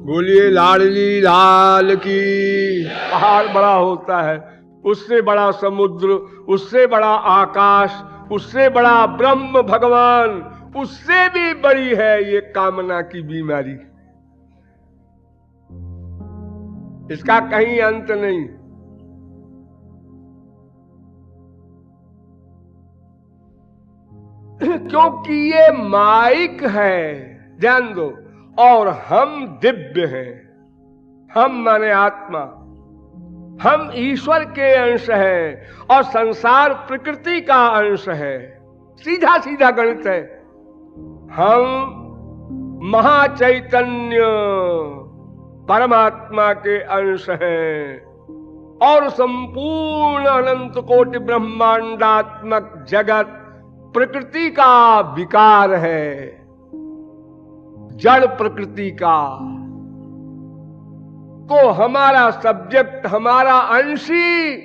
बोलिए लाडली लाल की। पहाड़ बड़ा होता है, उससे बड़ा समुद्र, उससे बड़ा आकाश, उससे बड़ा ब्रह्म भगवान, उससे भी बड़ी है ये कामना की बीमारी। इसका कहीं अंत नहीं। क्योंकि ये माइक है, ध्यान दो, और हम दिव्य हैं। हम माने आत्मा, हम ईश्वर के अंश हैं और संसार प्रकृति का अंश है। सीधा सीधा गणित है। हम महाचैतन्य परमात्मा के अंश हैं और संपूर्ण अनंत कोटि ब्रह्मांडात्मक जगत प्रकृति का विकार है, जड़ प्रकृति का। तो हमारा सब्जेक्ट, हमारा अंशी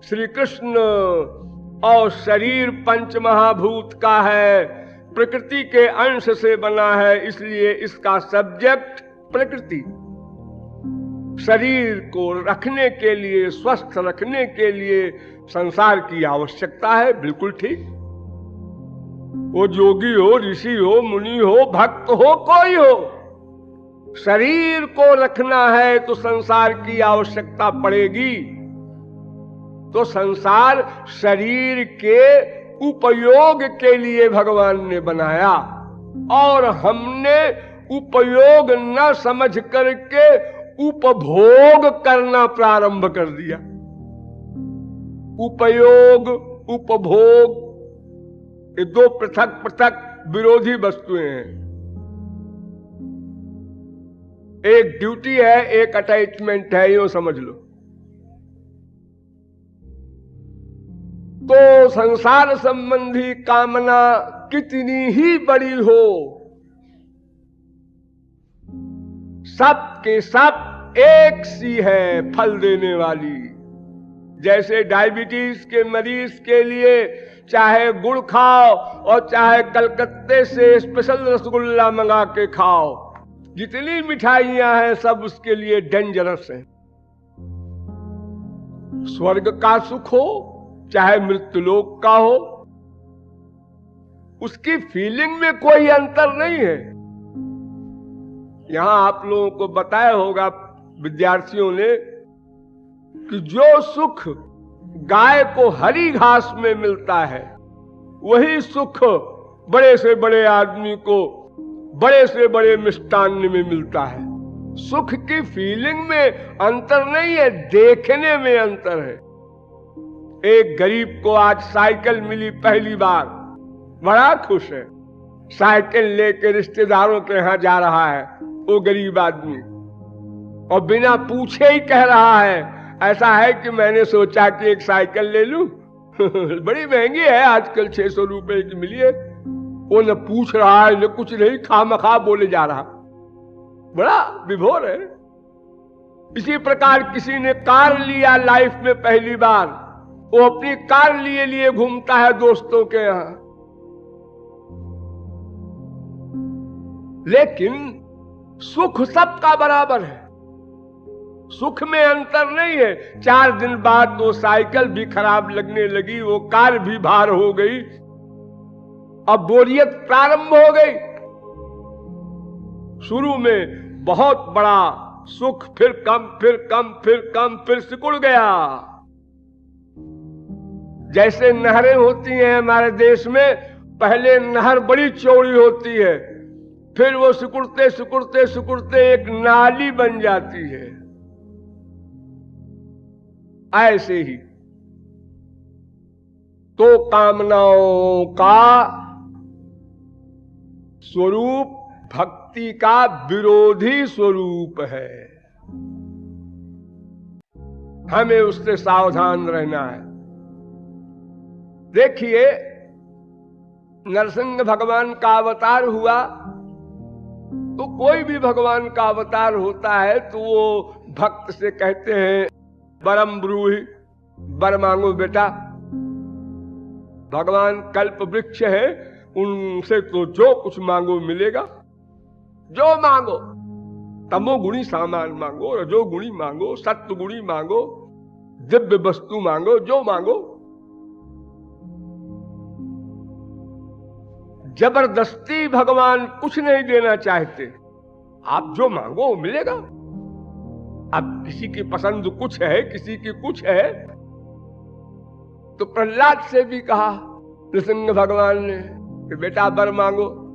श्री कृष्ण और शरीर पंच महाभूत का है, प्रकृति के अंश से बना है, इसलिए इसका सब्जेक्ट प्रकृति। शरीर को रखने के लिए, स्वस्थ रखने के लिए संसार की आवश्यकता है, बिल्कुल ठीक। वो योगी हो, ऋषि हो, मुनि हो, भक्त हो, कोई हो, शरीर को रखना है तो संसार की आवश्यकता पड़ेगी। तो संसार शरीर के उपयोग के लिए भगवान ने बनाया और हमने उपयोग न समझ करके उपभोग करना प्रारंभ कर दिया। उपयोग, उपभोग, ये दो पृथक पृथक विरोधी वस्तुएं हैं। एक ड्यूटी है, एक अटैचमेंट है, यूं समझ लो। तो संसार संबंधी कामना कितनी ही बड़ी हो, सब के सब एक सी है, फल देने वाली। जैसे डायबिटीज के मरीज के लिए चाहे गुड़ खाओ और चाहे कलकत्ते से स्पेशल रसगुल्ला मंगा के खाओ, जितनी मिठाइयां हैं सब उसके लिए डेंजरस हैं। स्वर्ग का सुख हो चाहे मृत्युलोक का हो, उसकी फीलिंग में कोई अंतर नहीं है। यहां आप लोगों को बताया होगा विद्यार्थियों ने कि जो सुख गाय को हरी घास में मिलता है, वही सुख बड़े से बड़े आदमी को बड़े से बड़े मिष्टान्न में मिलता है। सुख की फीलिंग में अंतर नहीं है, देखने में अंतर है। एक गरीब को आज साइकिल मिली पहली बार, बड़ा खुश है, साइकिल लेकर रिश्तेदारों के यहां जा रहा है वो गरीब आदमी, और बिना पूछे ही कह रहा है, ऐसा है कि मैंने सोचा कि एक साइकिल ले लूं। बड़ी महंगी है आजकल, 600 रुपए की मिली है। वो न पूछ रहा है न कुछ नहीं, खामखा बोले जा रहा, बड़ा विभोर है। इसी प्रकार किसी ने कार लिया लाइफ में पहली बार, वो अपनी कार लिए लिए घूमता है दोस्तों के यहां, लेकिन सुख सबका बराबर है, सुख में अंतर नहीं है। 4 दिन बाद वो साइकिल भी खराब लगने लगी, वो कार भी भार हो गई, अब बोरियत प्रारंभ हो गई। शुरू में बहुत बड़ा सुख, फिर कम, फिर कम, फिर कम, फिर सिकुड़ गया। जैसे नहरें होती हैं हमारे देश में, पहले नहर बड़ी चौड़ी होती है, फिर वो सिकुड़ते सिकुड़ते सिकुड़ते एक नाली बन जाती है। ऐसे ही तो कामनाओं का स्वरूप भक्ति का विरोधी स्वरूप है। हमें उससे सावधान रहना है। देखिए, नरसिंह भगवान का अवतार हुआ, तो कोई भी भगवान का अवतार होता है तो वो भक्त से कहते हैं, बरम ब्रूहि, बर मांगो बेटा। भगवान कल्प वृक्ष है, उनसे तो जो कुछ मांगो मिलेगा, जो मांगो। तमोगुणी सामान मांगो, रजोगुणी मांगो, सत्वगुणी मांगो, दिव्य वस्तु मांगो, जो मांगो। जबरदस्ती भगवान कुछ नहीं देना चाहते, आप जो मांगो वो मिलेगा। अब किसी की पसंद कुछ है, किसी की कुछ है, तो प्रहलाद से भी कहा नृसिंह भगवान ने कि बेटा वर मांगो।